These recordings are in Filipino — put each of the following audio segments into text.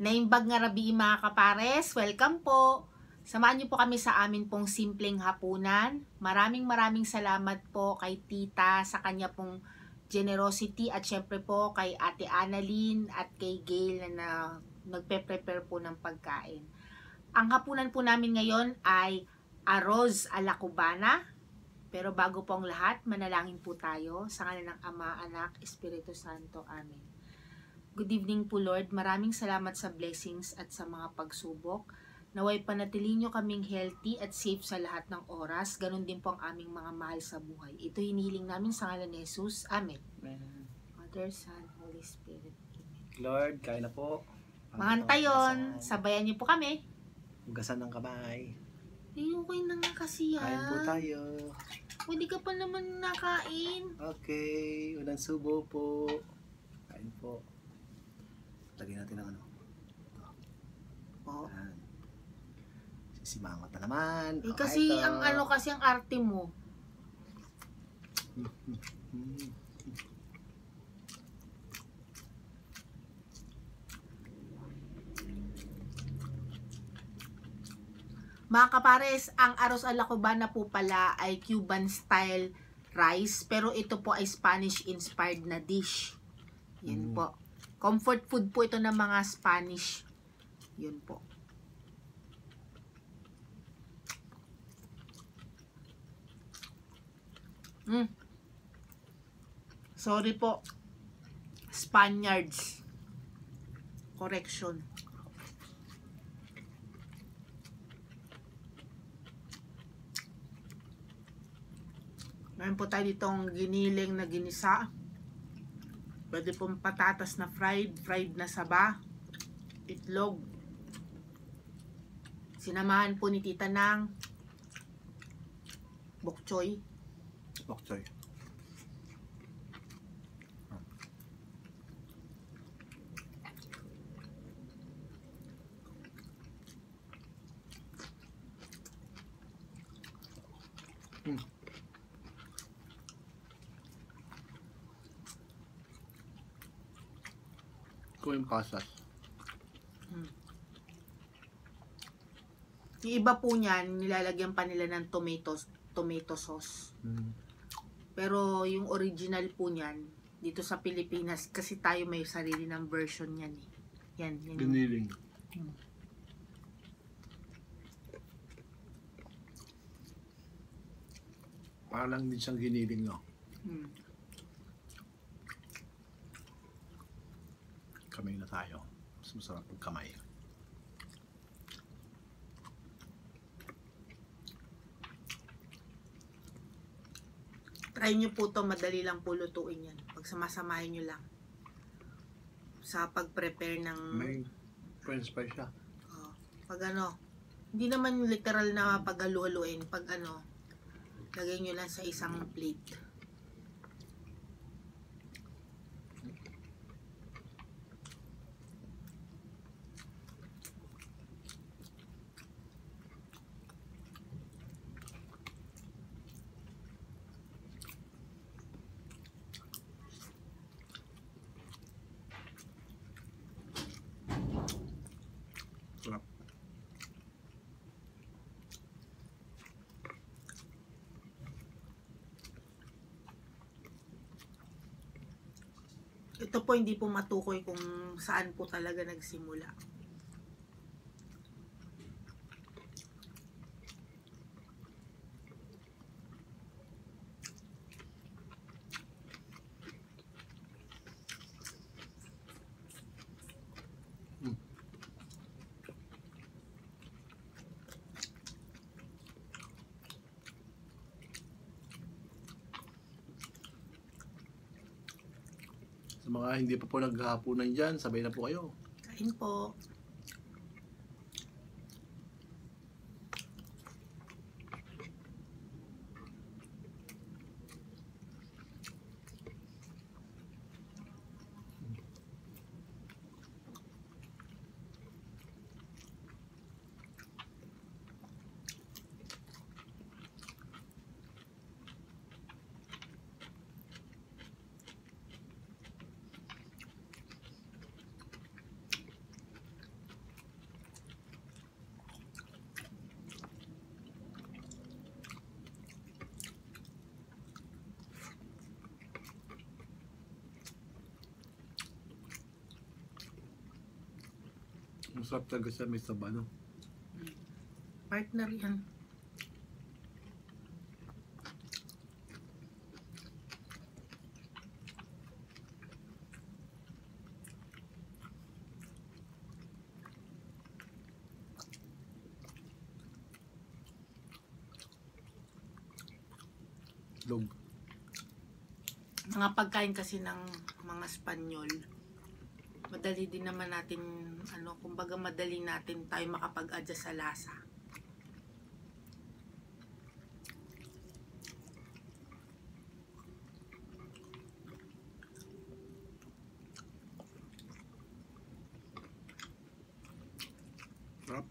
Naimbag nga rabi mga kapares, welcome po. Samahan niyo po kami sa amin pong simpleng hapunan. Maraming salamat po kay Tita sa kanya pong generosity at syempre po kay Ate Annalyn at kay Gail na nagpe-prepare po ng pagkain. Ang hapunan po namin ngayon ay arroz a la cubana. Pero bago po ang lahat, manalangin po tayo sa ngalan ng Ama, Anak, Espiritu Santo. Amen. Good evening po Lord, maraming salamat sa blessings at sa mga pagsubok. Naway panatilihin nyo kaming healthy at safe sa lahat ng oras. Ganon din po ang aming mga mahal sa buhay. Ito hinihiling namin sa ngalan ni Jesus. Amen. Amen. Father, Son, Holy Spirit. Amen. Lord, kain na po. Mahantayon, sabayan niyo po kami. Hugasan ng kamay. Okay na nga kasi yan. Kain po tayo. Hindi ka pa naman nakain. Okay, unang subo po. Kain po. Lagyan natin ng ano. Oh. Ayan. Sisimangot na naman. Kasi ang ano kasi ang arte mo. Mga kapares, ang arroz a la cubana po pala ay Cuban style rice, pero ito po ay Spanish inspired na dish. Yan po. Comfort food po ito ng mga Spanish. Yun po. Sorry po. Spaniards. Correction. Meron po tayo ditong giniling na ginisa. Pwede pong patatas na fried na saba, itlog. Sinamahan po ni Tita ng bok choy. Bok choy. Yung pasas. Yung iba po niyan, nilalagyan pa nila ng tomato sauce. Pero yung original po niyan, dito sa Pilipinas, kasi tayo may sarili ng version niyan eh. Yan. Giniling. Parang din siyang giniling, no? Kamay na tayo. Mas masarap ang kamay. Try nyo po to, madali lang po lutuin yan. Pag samasamahin nyo lang. Sa pag-prepare ng... May french fries siya. Pag ano, hindi naman literal na paghalu-haluin. Pag ano, lagay nyo lang sa isang plate. Sarap. Ito po hindi po matukoy kung saan po talaga nagsimula. Sa mga hindi pa po naghahaponan dyan, sabay na po kayo. Kain po. Masarap talaga siya, may saba, no? Partner yan. Log. Mga pagkain kasi ng mga Espanyol, madali din naman natin, kumbaga madali natin tayo makapag-adjust sa lasa. Sarap.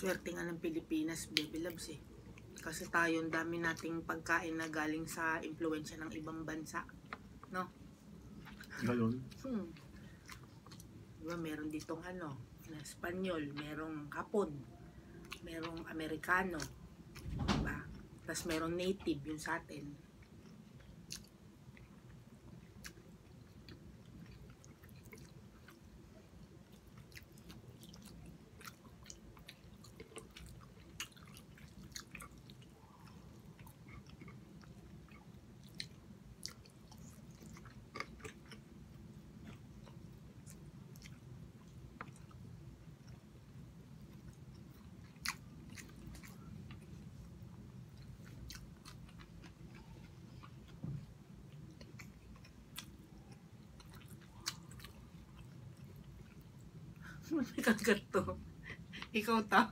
Swerte nga ng Pilipinas, baby loves eh. Kasi tayo, ang dami nating pagkain na galing sa impluensya ng ibang bansa. No? Ganon. Diba, meron ditong Espanyol, merong Hapon, merong Amerikano, diba? Tapos merong native yung sa atin. May kagat to. Ikaw ta.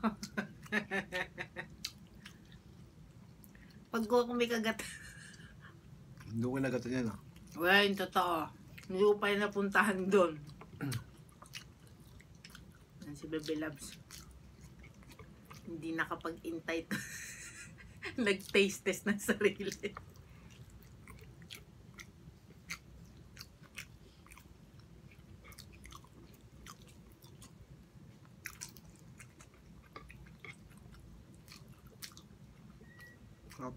Pag ko may kagat. Hindi ko nagatan yan, ah. Well, yung totoo. Hindi ko pa yung napuntahan doon. Yan si Baby Loves. Hindi nakapag-intay to. Nag-taste test ng sarili. Sarap.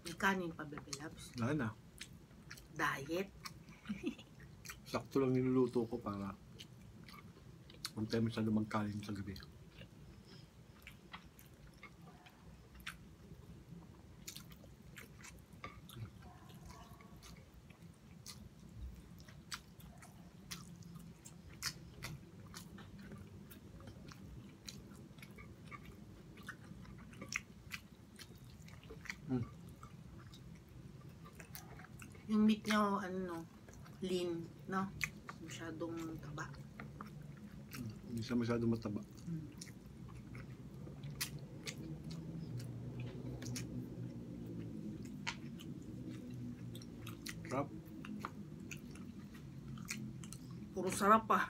May kanin pa, Baby Loves. Wala na. Diet. Sakto lang niluluto ko para huwag tayo masyado magkain sa gabi. Yung meat nyo, lean, no? Masyadong taba. Hindi siya masyado mataba. Sarap. Puro sarap ah.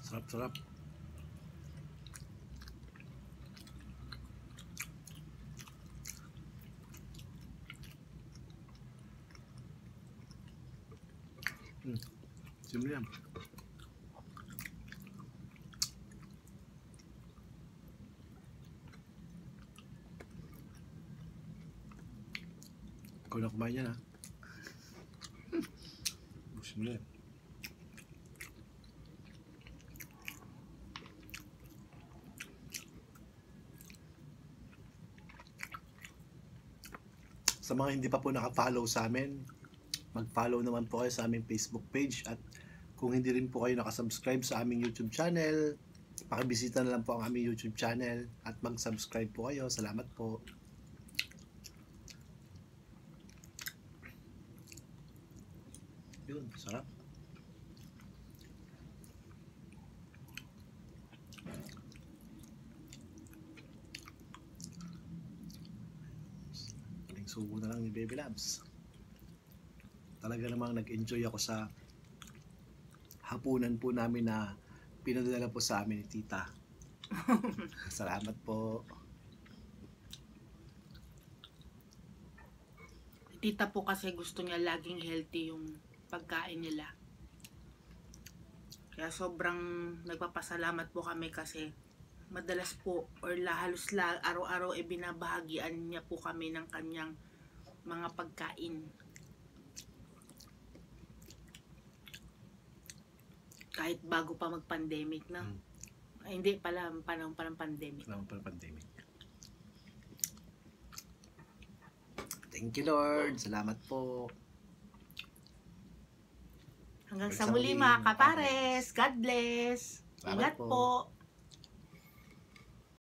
Sarap, sarap. Simple yan. Ikaw na kumain yan, ha? Simple yan. Sa mga hindi pa po naka-follow sa amin, mag-follow naman po kayo sa aming Facebook page, at kung hindi rin po kayo nakasubscribe sa aming YouTube channel, pakibisita na lang po ang aming YouTube channel at mag-subscribe po kayo. Salamat po. Yun, sarap. Aling subo na lang ni Baby Loves. Talaga namang nag-enjoy ako sa hapunan po namin na pinadala po sa amin ni Tita. Salamat po. Tita po kasi gusto niya laging healthy yung pagkain nila. Kaya sobrang nagpapasalamat po kami kasi madalas po or halos araw-araw binabahagian niya po kami ng kanyang mga pagkain. Kahit bago pa mag-pandemic na. Ay, hindi pala, panahon pa ng pandemic. Panahon pa ng pandemic. Thank you, Lord. Salamat po. Hanggang sa muli mga kapares. God bless. Salamat Ingat po. po.